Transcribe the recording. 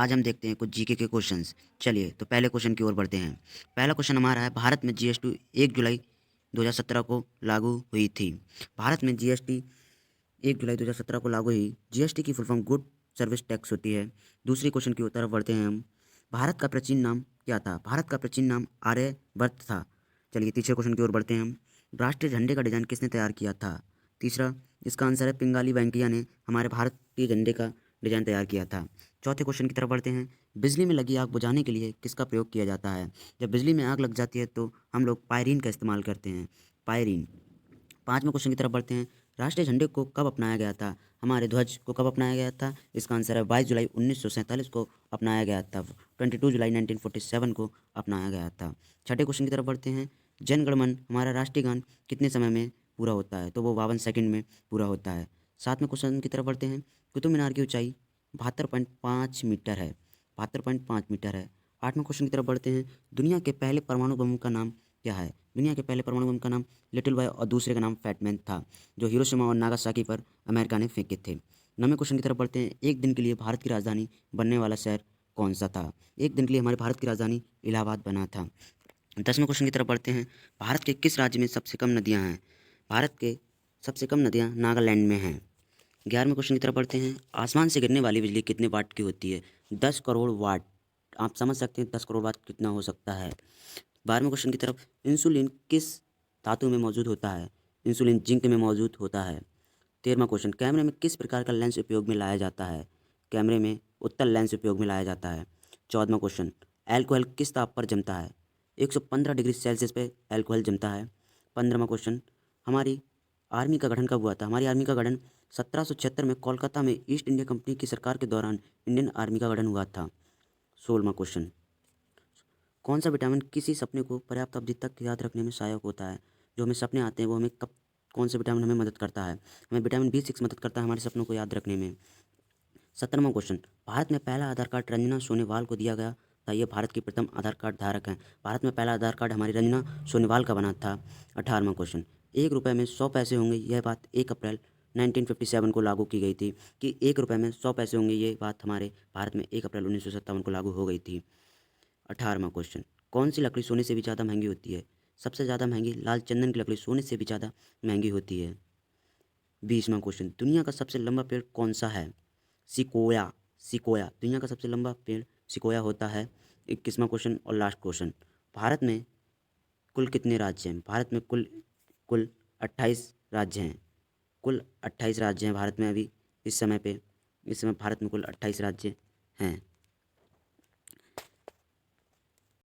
आज हम देखते हैं कुछ जीके के क्वेश्चंस। चलिए तो पहले क्वेश्चन की ओर बढ़ते हैं। पहला क्वेश्चन हमारा है, भारत में जीएसटी 1 जुलाई 2017 को लागू हुई थी। भारत में जीएसटी 1 जुलाई 2017 को लागू हुई। जीएसटी की full form good service tax होती है। दूसरे क्वेश्चन की तरफ बढ़ते हैं हम। भारत का प्राचीन नाम क्या था? भारत का प्राचीन नाम आर्यवर्त था। चलिए तीसरे क्वेश्चन की ओर बढ़ते हैं हम। राष्ट्रीय झंडे का डिजाइन किसने तैयार किया था? तीसरा, इसका आंसर है पिंगाली वेंकैया ने हमारे भारतीय झंडे का डिजाइन तैयार किया था। चौथे क्वेश्चन की तरफ बढ़ते हैं। बिजली में लगी आग बुझाने के लिए किसका प्रयोग किया जाता है? जब बिजली में आग लग जाती है तो हम लोग पायरीन का इस्तेमाल करते हैं, पायरीन। पाँचवें क्वेश्चन की तरफ बढ़ते हैं। राष्ट्रीय झंडे को कब अपनाया गया था? हमारे ध्वज को कब अपनाया गया था? इसका आंसर है 22 जुलाई 1947 को अपनाया गया था। 22 जुलाई 1947 को अपनाया गया था। छठे क्वेश्चन की तरफ बढ़ते हैं। जन गण मन हमारा राष्ट्रीय गान कितने समय में पूरा होता है? तो वो 52 सेकंड में पूरा होता है। सातवें क्वेश्चन की तरफ बढ़ते हैं। कुतुब मीनार की ऊंचाई 72.5 मीटर है, 72.5 मीटर है। आठवें क्वेश्चन की तरफ बढ़ते हैं। दुनिया के पहले परमाणु बम का नाम क्या है? दुनिया के पहले परमाणु बम का नाम लिटिल बॉय और दूसरे का नाम फैटमैन था, जो हिरोशिमा और नागासाकी पर अमेरिका ने फेंके थे। नौवें क्वेश्चन की तरफ बढ़ते हैं। एक दिन के लिए भारत की राजधानी बनने वाला शहर कौन सा था? एक दिन के लिए हमारे भारत की राजधानी इलाहाबाद बना था। 10वें क्वेश्चन की तरफ बढ़ते हैं। भारत के किस राज्य में सबसे कम नदियाँ हैं? भारत के सबसे कम नदियाँ नागालैंड में हैं। 11वें क्वेश्चन की तरफ बढ़ते हैं। आसमान से गिरने वाली बिजली कितने वाट की होती है? 10 करोड़ वाट। आप समझ सकते हैं 10 करोड़ वाट कितना हो सकता है। 12वें क्वेश्चन की तरफ। इंसुलिन किस धातु में मौजूद होता है? इंसुलिन जिंक में मौजूद होता है। 13वां क्वेश्चन। कैमरे में किस प्रकार का लेंस उपयोग में लाया जाता है? कैमरे में उत्तल लेंस उपयोग में लाया जाता है। 14वां क्वेश्चन। एल्कोहल किस ताप पर जमता है? 115 डिग्री सेल्सियस पे एल्कोहल जमता है। 15वां क्वेश्चन। हमारी आर्मी का गठन कब हुआ था? हमारी आर्मी का गठन 1776 में कोलकाता में ईस्ट इंडिया कंपनी की सरकार के दौरान इंडियन आर्मी का गठन हुआ था। 16वां क्वेश्चन। कौन सा विटामिन किसी सपने को पर्याप्त अवधि तक याद रखने में सहायक होता है? जो हमें सपने आते हैं वो हमें कब, कौन से विटामिन हमें मदद करता है? हमें विटामिन B6 मदद करता है हमारे सपनों को याद रखने में। 17वां क्वेश्चन। भारत में पहला आधार कार्ड रंजना सोनेवाल को दिया गया था। ये भारत की प्रथम आधार कार्ड धारक हैं। भारत में पहला आधार कार्ड हमारी रंजना सोनेवाल का बना था। 18वां क्वेश्चन। 1 रुपये में 100 पैसे होंगे, यह बात 1 अप्रैल 1957 को लागू की गई थी। कि 1 रुपये में 100 पैसे होंगे, ये बात हमारे भारत में 1 अप्रैल 1957 को लागू हो गई थी। 18वां क्वेश्चन। कौन सी लकड़ी सोने से भी ज़्यादा महंगी होती है? सबसे ज़्यादा महंगी लाल चंदन की लकड़ी सोने से भी ज़्यादा महंगी होती है। 20वां क्वेश्चन। दुनिया का सबसे लंबा पेड़ कौन सा है? Sequoia, sequoia. दुनिया का सबसे लंबा पेड़ सिकोया होता है। 21वां क्वेश्चन और लास्ट क्वेश्चन। भारत में कुल कितने राज्य हैं? भारत में कुल कुल 28 राज्य हैं। कुल 28 राज्य हैं भारत में अभी इस समय पे। इस समय भारत में कुल 28 राज्य हैं।